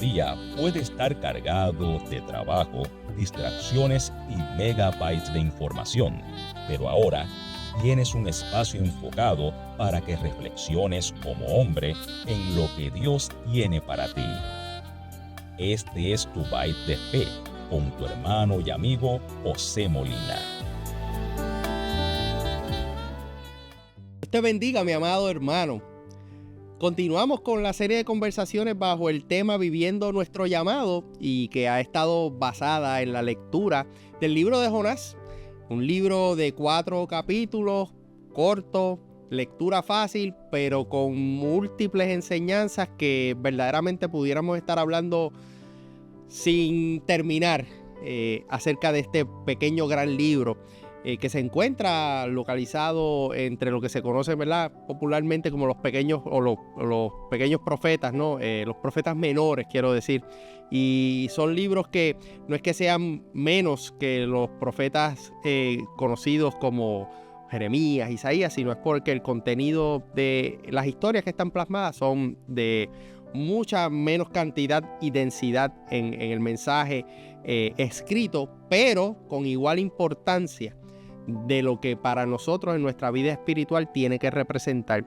día puede estar cargado de trabajo, distracciones y megabytes de información, pero ahora tienes un espacio enfocado para que reflexiones como hombre en lo que Dios tiene para ti. Este es tu Byte de Fe con tu hermano y amigo José Molina. Dios te bendiga, mi amado hermano. Continuamos con la serie de conversaciones bajo el tema Viviendo nuestro llamado, y que ha estado basada en la lectura del libro de Jonás, un libro de 4 capítulos, corto, lectura fácil, pero con múltiples enseñanzas que verdaderamente pudiéramos estar hablando sin terminar acerca de este pequeño gran libro que se encuentra localizado entre lo que se conoce, ¿verdad?, popularmente como los pequeños o los pequeños profetas, ¿no? Los profetas menores, quiero decir. Y son libros que no es que sean menos que los profetas conocidos como Jeremías, Isaías, sino es porque el contenido de las historias que están plasmadas son de mucha menos cantidad y densidad en el mensaje escrito, pero con igual importancia de lo que para nosotros en nuestra vida espiritual tiene que representar.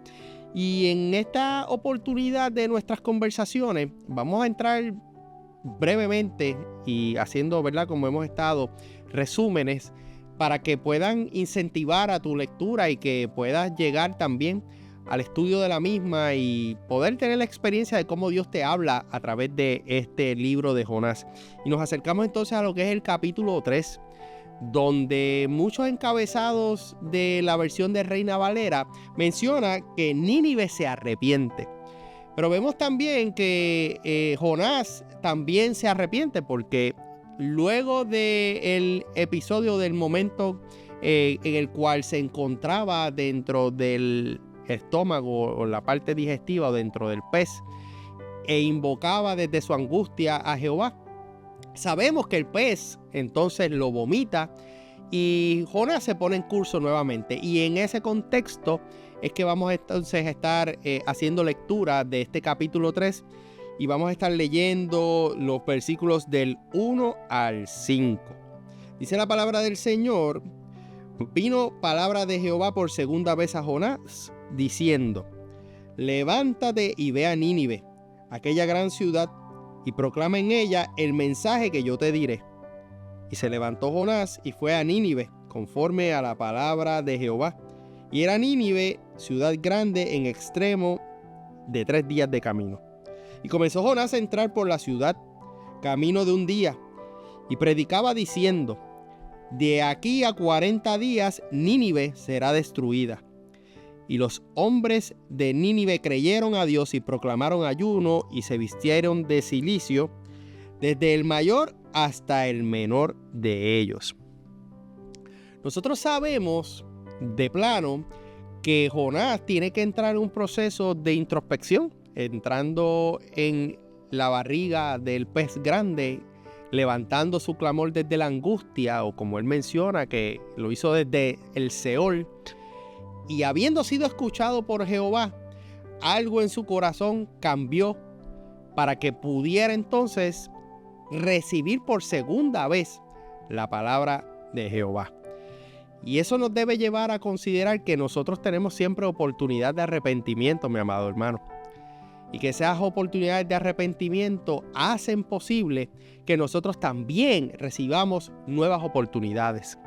Y en esta oportunidad de nuestras conversaciones vamos a entrar brevemente y haciendo, ¿verdad?, como hemos estado, resúmenes para que puedan incentivar a tu lectura y que puedas llegar también al estudio de la misma y poder tener la experiencia de cómo Dios te habla a través de este libro de Jonás. Y nos acercamos entonces a lo que es el capítulo 3, donde muchos encabezados de la versión de Reina Valera menciona que Nínive se arrepiente. Pero vemos también que Jonás también se arrepiente, porque luego del episodio del momento en el cual se encontraba dentro del estómago o la parte digestiva o dentro del pez e invocaba desde su angustia a Jehová, sabemos que el pez entonces lo vomita y Jonás se pone en curso nuevamente. Y en ese contexto es que vamos entonces a estar haciendo lectura de este capítulo 3 y vamos a estar leyendo los versículos del 1 al 5. Dice la palabra del Señor: vino palabra de Jehová por segunda vez a Jonás, diciendo: levántate y ve a Nínive, aquella gran ciudad, y proclama en ella el mensaje que yo te diré. Y se levantó Jonás y fue a Nínive, conforme a la palabra de Jehová. Y era Nínive ciudad grande en extremo de 3 días de camino. Y comenzó Jonás a entrar por la ciudad, camino de un día, y predicaba diciendo: de aquí a 40 días Nínive será destruida. Y los hombres de Nínive creyeron a Dios y proclamaron ayuno y se vistieron de cilicio, desde el mayor hasta el menor de ellos. Nosotros sabemos de plano que Jonás tiene que entrar en un proceso de introspección, entrando en la barriga del pez grande, levantando su clamor desde la angustia, o como él menciona, que lo hizo desde el Seol. Y habiendo sido escuchado por Jehová, algo en su corazón cambió para que pudiera entonces recibir por segunda vez la palabra de Jehová. Y eso nos debe llevar a considerar que nosotros tenemos siempre oportunidad de arrepentimiento, mi amado hermano. Y que esas oportunidades de arrepentimiento hacen posible que nosotros también recibamos nuevas oportunidades.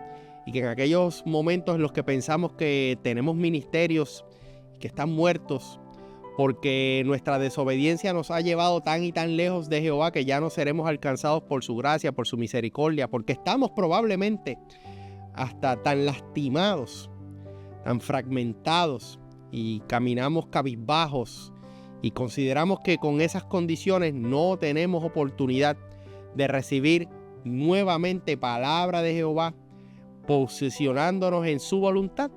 Y que en aquellos momentos en los que pensamos que tenemos ministerios que están muertos porque nuestra desobediencia nos ha llevado tan y tan lejos de Jehová que ya no seremos alcanzados por su gracia, por su misericordia, porque estamos probablemente hasta tan lastimados, tan fragmentados, y caminamos cabizbajos y consideramos que con esas condiciones no tenemos oportunidad de recibir nuevamente palabra de Jehová, posicionándonos en su voluntad.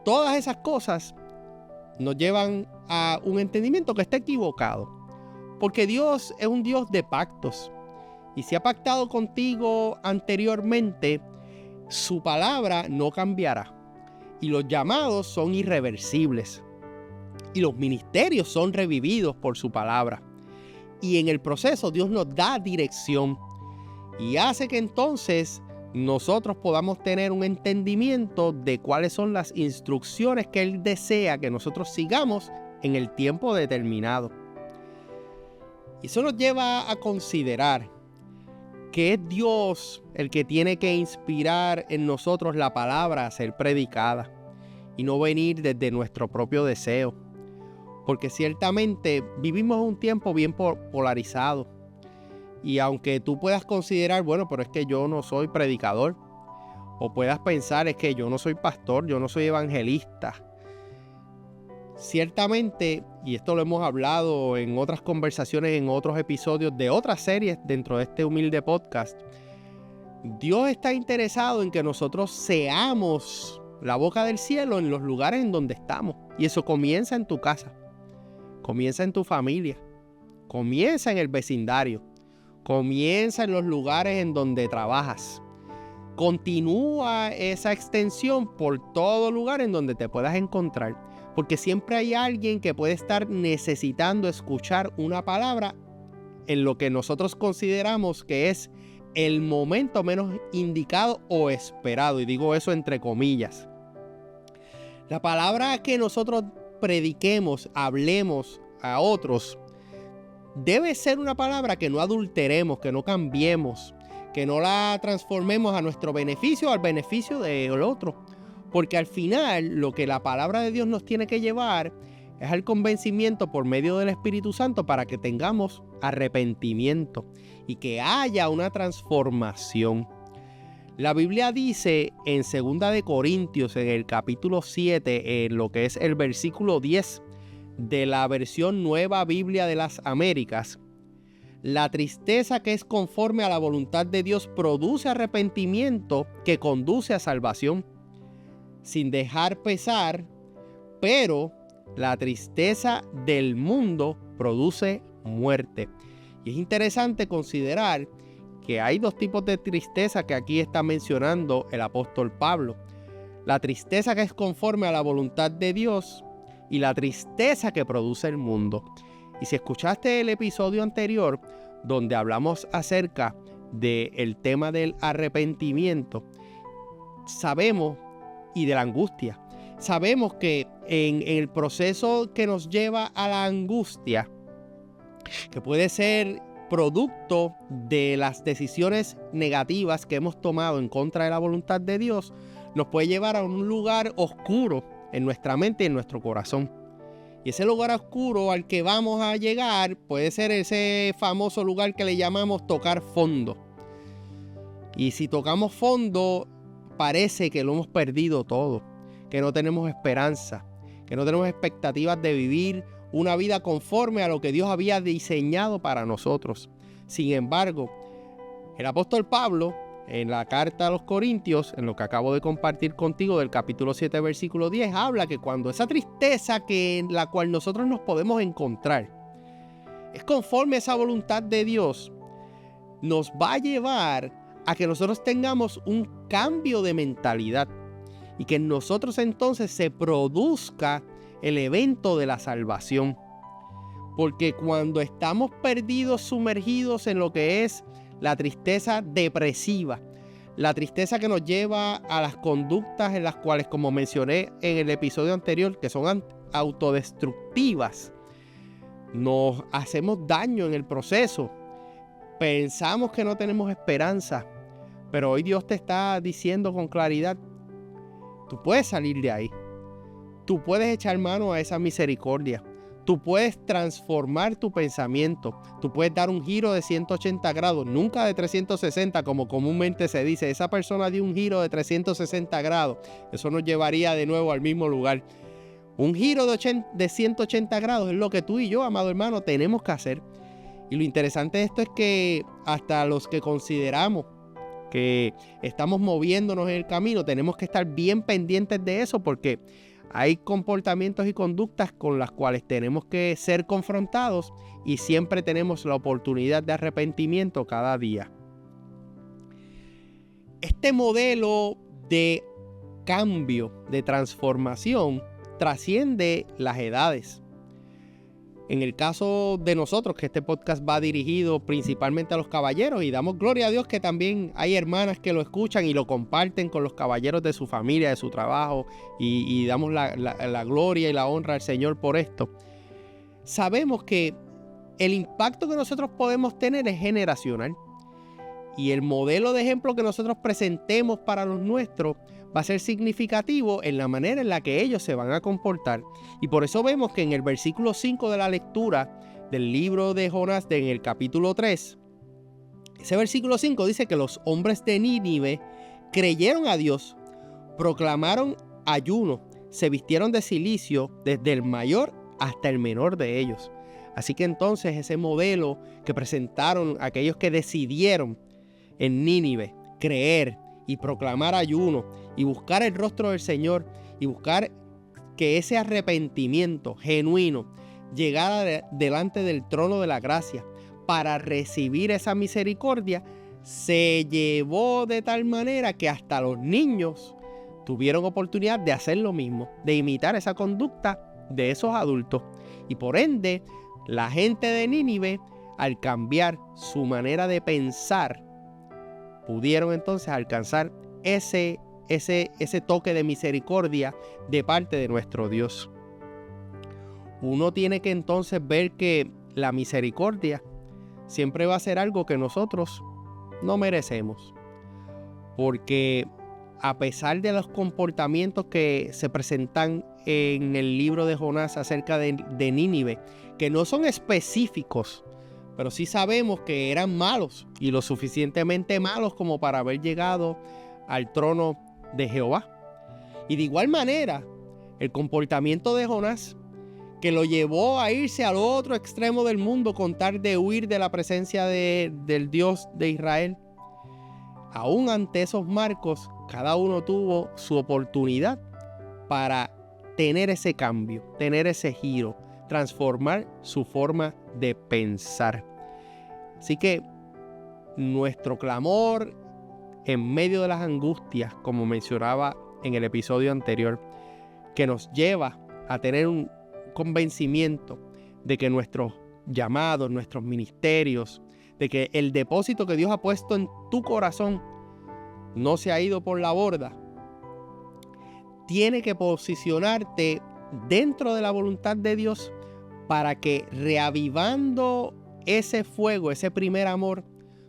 Todas esas cosas nos llevan a un entendimiento que está equivocado, porque Dios es un Dios de pactos, y si ha pactado contigo anteriormente, su palabra no cambiará, y los llamados son irreversibles, y los ministerios son revividos por su palabra. y en el proceso Dios nos da dirección y hace que entonces nosotros podamos tener un entendimiento de cuáles son las instrucciones que Él desea que nosotros sigamos en el tiempo determinado. Y eso nos lleva a considerar que es Dios el que tiene que inspirar en nosotros la palabra a ser predicada y no venir desde nuestro propio deseo. Porque ciertamente vivimos un tiempo bien polarizado. Y aunque tú puedas considerar, bueno, pero es que yo no soy predicador, o puedas pensar, es que yo no soy pastor, yo no soy evangelista. Ciertamente, y esto lo hemos hablado en otras conversaciones, en otros episodios de otras series dentro de este humilde podcast, Dios está interesado en que nosotros seamos la boca del cielo en los lugares en donde estamos. Y eso comienza en tu casa, comienza en tu familia, comienza en el vecindario, comienza en los lugares en donde trabajas. Continúa esa extensión por todo lugar en donde te puedas encontrar. Porque siempre hay alguien que puede estar necesitando escuchar una palabra en lo que nosotros consideramos que es el momento menos indicado o esperado. Y digo eso entre comillas. La palabra que nosotros prediquemos, hablemos a otros, debe ser una palabra que no adulteremos, que no cambiemos, que no la transformemos a nuestro beneficio o al beneficio del otro. Porque al final lo que la palabra de Dios nos tiene que llevar es al convencimiento por medio del Espíritu Santo para que tengamos arrepentimiento y que haya una transformación. La Biblia dice en 2 de Corintios, en el capítulo 7, en lo que es el versículo 10 de la versión Nueva Biblia de las Américas, la tristeza que es conforme a la voluntad de Dios produce arrepentimiento que conduce a salvación, sin dejar pesar, pero la tristeza del mundo produce muerte. Y es interesante considerar que hay dos tipos de tristeza que aquí está mencionando el apóstol Pablo. La tristeza que es conforme a la voluntad de Dios y la tristeza que produce el mundo. Y si escuchaste el episodio anterior donde hablamos acerca del tema del arrepentimiento, sabemos, y de la angustia, sabemos que en el proceso que nos lleva a la angustia, que puede ser producto de las decisiones negativas que hemos tomado en contra de la voluntad de Dios, nos puede llevar a un lugar oscuro en nuestra mente y en nuestro corazón. Y ese lugar oscuro al que vamos a llegar puede ser ese famoso lugar que le llamamos tocar fondo. Y si tocamos fondo, parece que lo hemos perdido todo, que no tenemos esperanza, que no tenemos expectativas de vivir una vida conforme a lo que Dios había diseñado para nosotros. Sin embargo, el apóstol Pablo, en la carta a los Corintios, en lo que acabo de compartir contigo del capítulo 7, versículo 10, habla que cuando esa tristeza en la cual nosotros nos podemos encontrar es conforme a esa voluntad de Dios, nos va a llevar a que nosotros tengamos un cambio de mentalidad y que en nosotros entonces se produzca el evento de la salvación. Porque cuando estamos perdidos, sumergidos en lo que es la tristeza depresiva, la tristeza que nos lleva a las conductas en las cuales, como mencioné en el episodio anterior, que son autodestructivas, nos hacemos daño en el proceso. Pensamos que no tenemos esperanza, pero hoy Dios te está diciendo con claridad, tú puedes salir de ahí. Tú puedes echar mano a esa misericordia. Tú puedes transformar tu pensamiento. Tú puedes dar un giro de 180 grados, nunca de 360 como comúnmente se dice. Esa persona dio un giro de 360 grados. Eso nos llevaría de nuevo al mismo lugar. Un giro de 180 grados es lo que tú y yo, amado hermano, tenemos que hacer. Y lo interesante de esto es que hasta los que consideramos que estamos moviéndonos en el camino, tenemos que estar bien pendientes de eso, porque hay comportamientos y conductas con las cuales tenemos que ser confrontados y siempre tenemos la oportunidad de arrepentimiento cada día. Este modelo de cambio, de transformación, trasciende las edades. En el caso de nosotros, que este podcast va dirigido principalmente a los caballeros, y damos gloria a Dios que también hay hermanas que lo escuchan y lo comparten con los caballeros de su familia, de su trabajo, y damos la gloria y la honra al Señor por esto. Sabemos que el impacto que nosotros podemos tener es generacional, y el modelo de ejemplo que nosotros presentemos para los nuestros va a ser significativo en la manera en la que ellos se van a comportar. Y por eso vemos que en el versículo 5 de la lectura del libro de Jonás, en el capítulo 3, ese versículo 5 dice que los hombres de Nínive creyeron a Dios, proclamaron ayuno, se vistieron de cilicio desde el mayor hasta el menor de ellos. Así que entonces ese modelo que presentaron aquellos que decidieron en Nínive creer y proclamar ayuno y buscar el rostro del Señor y buscar que ese arrepentimiento genuino llegara delante del trono de la gracia para recibir esa misericordia, se llevó de tal manera que hasta los niños tuvieron oportunidad de hacer lo mismo, de imitar esa conducta de esos adultos. Y por ende, la gente de Nínive, al cambiar su manera de pensar, pudieron entonces alcanzar ese toque de misericordia de parte de nuestro Dios. Uno tiene que entonces ver que la misericordia siempre va a ser algo que nosotros no merecemos, porque a pesar de los comportamientos que se presentan en el libro de Jonás acerca de Nínive, que no son específicos, pero sí sabemos que eran malos y lo suficientemente malos como para haber llegado al trono de Jehová. Y de igual manera, el comportamiento de Jonás, que lo llevó a irse al otro extremo del mundo con tal de huir de la presencia del Dios de Israel, aún ante esos marcos, cada uno tuvo su oportunidad para tener ese cambio, tener ese giro, transformar su forma de pensar. Así que nuestro clamor en medio de las angustias, como mencionaba en el episodio anterior, que nos lleva a tener un convencimiento de que nuestros llamados, nuestros ministerios, de que el depósito que Dios ha puesto en tu corazón no se ha ido por la borda, tiene que posicionarte dentro de la voluntad de Dios para que, reavivando ese fuego, ese primer amor,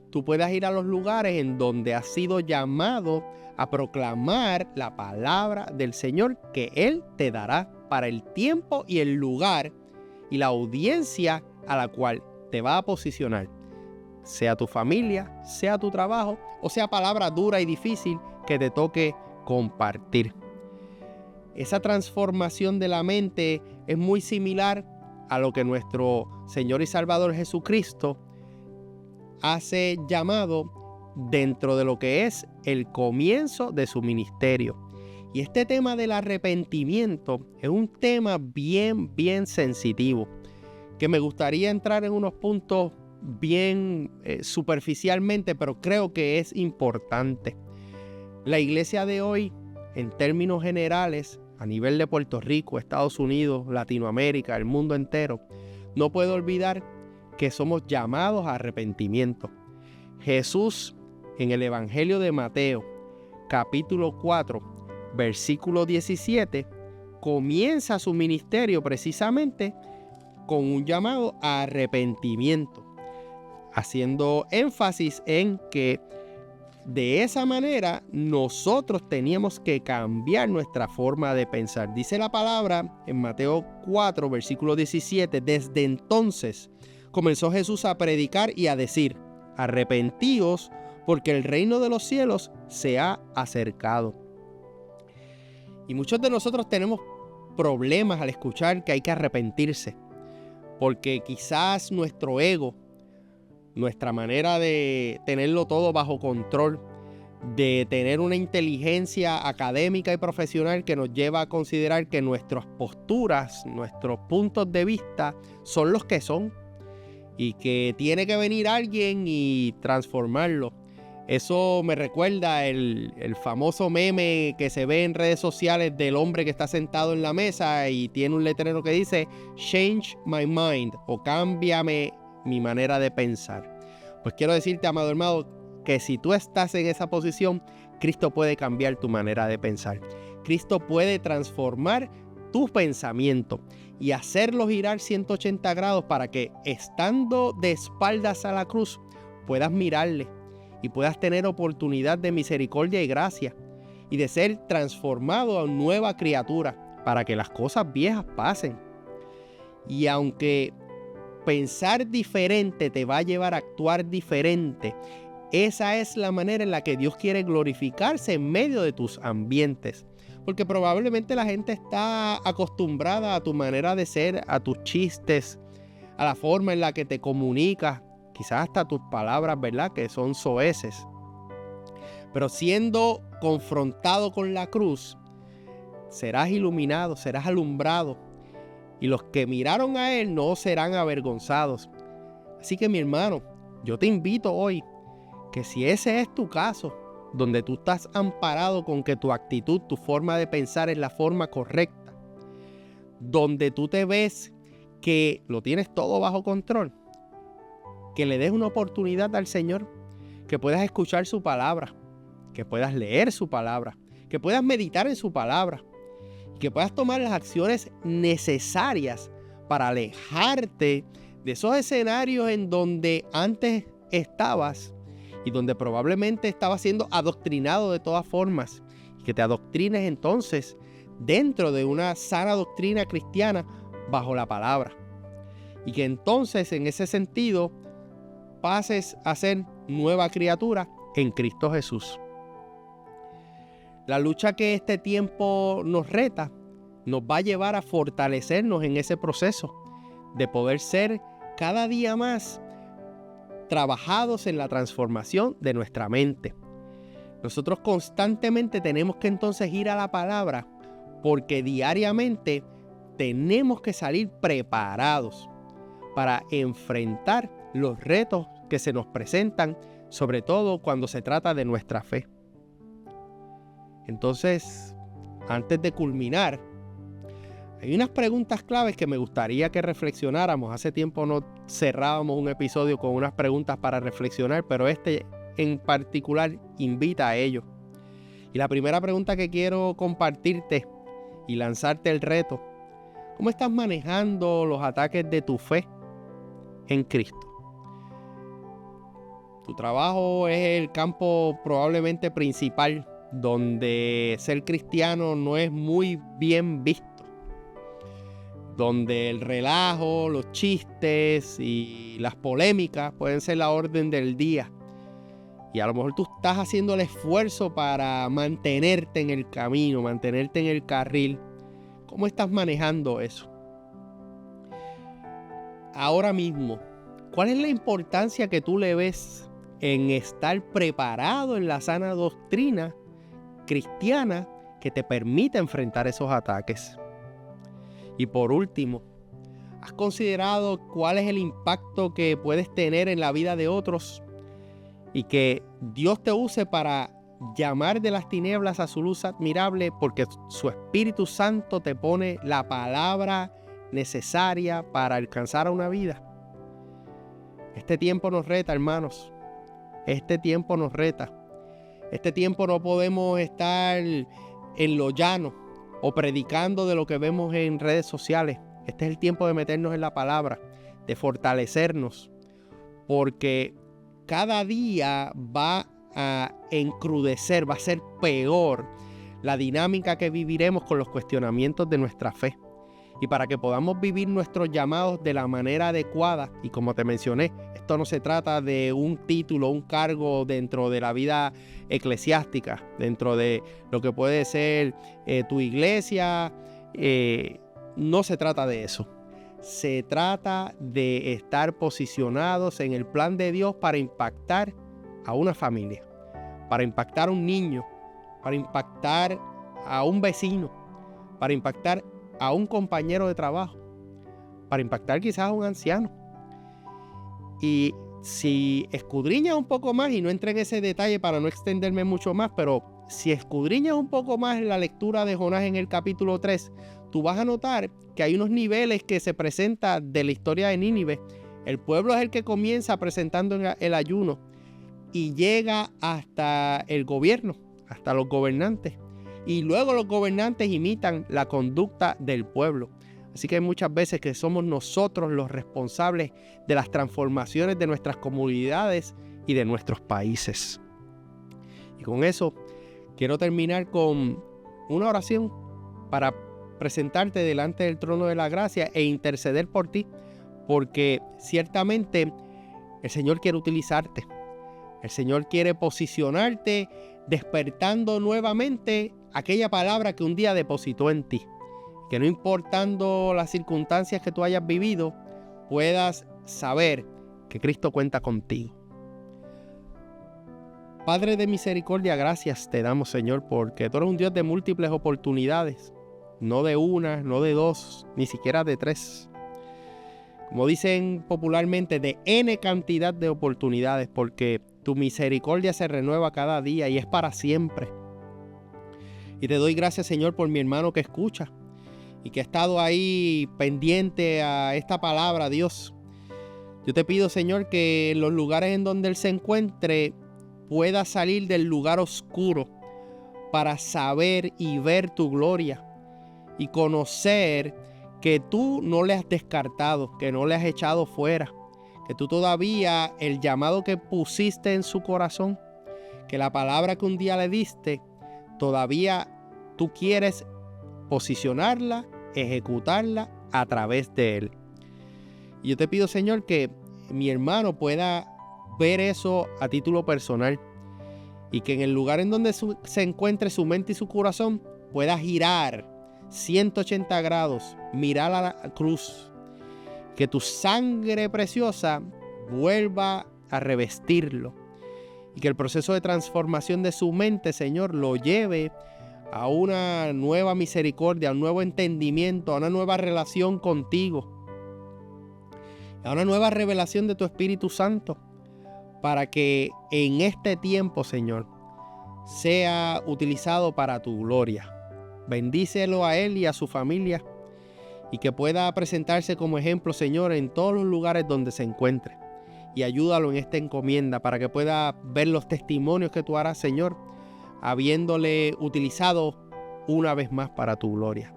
tú puedas ir a los lugares en donde has sido llamado a proclamar la palabra del Señor que Él te dará para el tiempo y el lugar y la audiencia a la cual te va a posicionar, sea tu familia, sea tu trabajo o sea palabra dura y difícil que te toque compartir. Esa transformación de la mente es muy similar a lo que nuestro Señor y Salvador Jesucristo hace llamado dentro de lo que es el comienzo de su ministerio. Y este tema del arrepentimiento es un tema bien sensitivo, que me gustaría entrar en unos puntos bien superficialmente, pero creo que es importante. La iglesia de hoy, en términos generales, a nivel de Puerto Rico, Estados Unidos, Latinoamérica, el mundo entero, no puede olvidar que somos llamados a arrepentimiento. Jesús, en el Evangelio de Mateo, capítulo 4, versículo 17, comienza su ministerio precisamente con un llamado a arrepentimiento, haciendo énfasis en que de esa manera nosotros teníamos que cambiar nuestra forma de pensar. Dice la palabra en Mateo 4, versículo 17, desde entonces comenzó Jesús a predicar y a decir: arrepentíos, porque el reino de los cielos se ha acercado. Y muchos de nosotros tenemos problemas al escuchar que hay que arrepentirse, porque quizás nuestro ego, nuestra manera de tenerlo todo bajo control, de tener una inteligencia académica y profesional que nos lleva a considerar que nuestras posturas, nuestros puntos de vista son los que son y que tiene que venir alguien y transformarlo. Eso me recuerda el famoso meme que se ve en redes sociales del hombre que está sentado en la mesa y tiene un letrero que dice "Change my mind" o "Cámbiame mi manera de pensar". Pues quiero decirte, amado hermano, que si tú estás en esa posición, Cristo puede cambiar tu manera de pensar. Cristo puede transformar tu pensamiento y hacerlo girar 180 grados para que, estando de espaldas a la cruz, puedas mirarle y puedas tener oportunidad de misericordia y gracia y de ser transformado a nueva criatura para que las cosas viejas pasen. Y aunque pensar diferente te va a llevar a actuar diferente, esa es la manera en la que Dios quiere glorificarse en medio de tus ambientes. Porque probablemente la gente está acostumbrada a tu manera de ser, a tus chistes, a la forma en la que te comunicas, quizás hasta tus palabras, ¿verdad?, que son soeces. Pero siendo confrontado con la cruz, serás iluminado, serás alumbrado, y los que miraron a Él no serán avergonzados. Así que, mi hermano, yo te invito hoy que si ese es tu caso, donde tú estás amparado con que tu actitud, tu forma de pensar es la forma correcta, donde tú te ves que lo tienes todo bajo control, que le des una oportunidad al Señor, que puedas escuchar su palabra, que puedas leer su palabra, que puedas meditar en su palabra, que puedas tomar las acciones necesarias para alejarte de esos escenarios en donde antes estabas y donde probablemente estabas siendo adoctrinado de todas formas, y que te adoctrines entonces dentro de una sana doctrina cristiana bajo la palabra, y que entonces en ese sentido pases a ser nueva criatura en Cristo Jesús. La lucha que este tiempo nos reta nos va a llevar a fortalecernos en ese proceso de poder ser cada día más trabajados en la transformación de nuestra mente. Nosotros constantemente tenemos que entonces ir a la palabra, porque diariamente tenemos que salir preparados para enfrentar los retos que se nos presentan, sobre todo cuando se trata de nuestra fe. Entonces, antes de culminar, hay unas preguntas claves que me gustaría que reflexionáramos. Hace tiempo no cerrábamos un episodio con unas preguntas para reflexionar, pero este en particular invita a ello. Y la primera pregunta que quiero compartirte y lanzarte el reto: ¿cómo estás manejando los ataques de tu fe en Cristo? Tu trabajo es el campo probablemente principal donde ser cristiano no es muy bien visto, donde el relajo, los chistes y las polémicas pueden ser la orden del día. Y a lo mejor tú estás haciendo el esfuerzo para mantenerte en el camino, mantenerte en el carril. ¿Cómo estás manejando eso? Ahora mismo, ¿cuál es la importancia que tú le ves en estar preparado en la sana doctrina cristiana que te permita enfrentar esos ataques? Y por último, ¿has considerado cuál es el impacto que puedes tener en la vida de otros y que Dios te use para llamar de las tinieblas a su luz admirable, porque su Espíritu Santo te pone la palabra necesaria para alcanzar a una vida? Este tiempo nos reta, hermanos. Este tiempo nos reta. Este tiempo no podemos estar en lo llano o predicando de lo que vemos en redes sociales. Este es el tiempo de meternos en la palabra, de fortalecernos, porque cada día va a encrudecer, va a ser peor la dinámica que viviremos con los cuestionamientos de nuestra fe. Y para que podamos vivir nuestros llamados de la manera adecuada, y como te mencioné, esto no se trata de un título, un cargo dentro de la vida eclesiástica, dentro de lo que puede ser tu iglesia, no se trata de eso. Se trata de estar posicionados en el plan de Dios para impactar a una familia, para impactar a un niño, para impactar a un vecino, para impactar a un compañero de trabajo, para impactar quizás a un anciano. Y si escudriñas un poco más, y no entré en ese detalle para no extenderme mucho más, pero si escudriñas un poco más la lectura de Jonás en el capítulo 3, tú vas a notar que hay unos niveles que se presentan de la historia de Nínive. El pueblo es el que comienza presentando el ayuno y llega hasta el gobierno, hasta los gobernantes. Y luego los gobernantes imitan la conducta del pueblo. Así que hay muchas veces que somos nosotros los responsables de las transformaciones de nuestras comunidades y de nuestros países. Y con eso quiero terminar con una oración para presentarte delante del trono de la gracia e interceder por ti, porque ciertamente el Señor quiere utilizarte. El Señor quiere posicionarte, despertando nuevamente aquella palabra que un día depositó en ti. Que no importando las circunstancias que tú hayas vivido, puedas saber que Cristo cuenta contigo. Padre de misericordia, gracias te damos, Señor, porque tú eres un Dios de múltiples oportunidades. No de una, no de dos, ni siquiera de tres. Como dicen popularmente, de N cantidad de oportunidades, porque tu misericordia se renueva cada día y es para siempre. Y te doy gracias, Señor, por mi hermano que escucha y que ha estado ahí pendiente a esta palabra, Dios. Yo te pido, Señor, que en los lugares en donde él se encuentre pueda salir del lugar oscuro para saber y ver tu gloria y conocer que tú no le has descartado, que no le has echado fuera, que tú todavía el llamado que pusiste en su corazón, que la palabra que un día le diste, todavía tú quieres posicionarla, ejecutarla a través de él. Y yo te pido, Señor, que mi hermano pueda ver eso a título personal y que en el lugar en donde se encuentre su mente y su corazón pueda girar 180 grados, mirar a la cruz, que tu sangre preciosa vuelva a revestirlo y que el proceso de transformación de su mente, Señor, lo lleve a una nueva misericordia, a un nuevo entendimiento, a una nueva relación contigo, a una nueva revelación de tu Espíritu Santo, para que en este tiempo, Señor, sea utilizado para tu gloria. Bendícelo a él y a su familia y que pueda presentarse como ejemplo, Señor, en todos los lugares donde se encuentre. Y ayúdalo en esta encomienda para que pueda ver los testimonios que tú harás, Señor, habiéndole utilizado una vez más para tu gloria.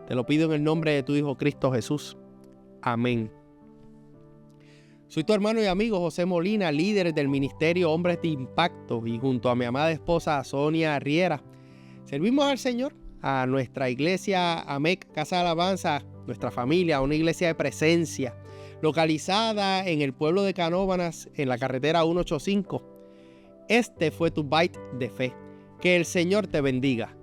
Te lo pido en el nombre de tu Hijo Cristo Jesús. Amén. Soy tu hermano y amigo José Molina, líder del Ministerio Hombres de Impacto, y junto a mi amada esposa Sonia Riera, servimos al Señor, a nuestra iglesia AMEC Casa de Alabanza, nuestra familia, una iglesia de presencia, localizada en el pueblo de Canóvanas, en la carretera 185. Este fue tu Bite de Fe. Que el Señor te bendiga.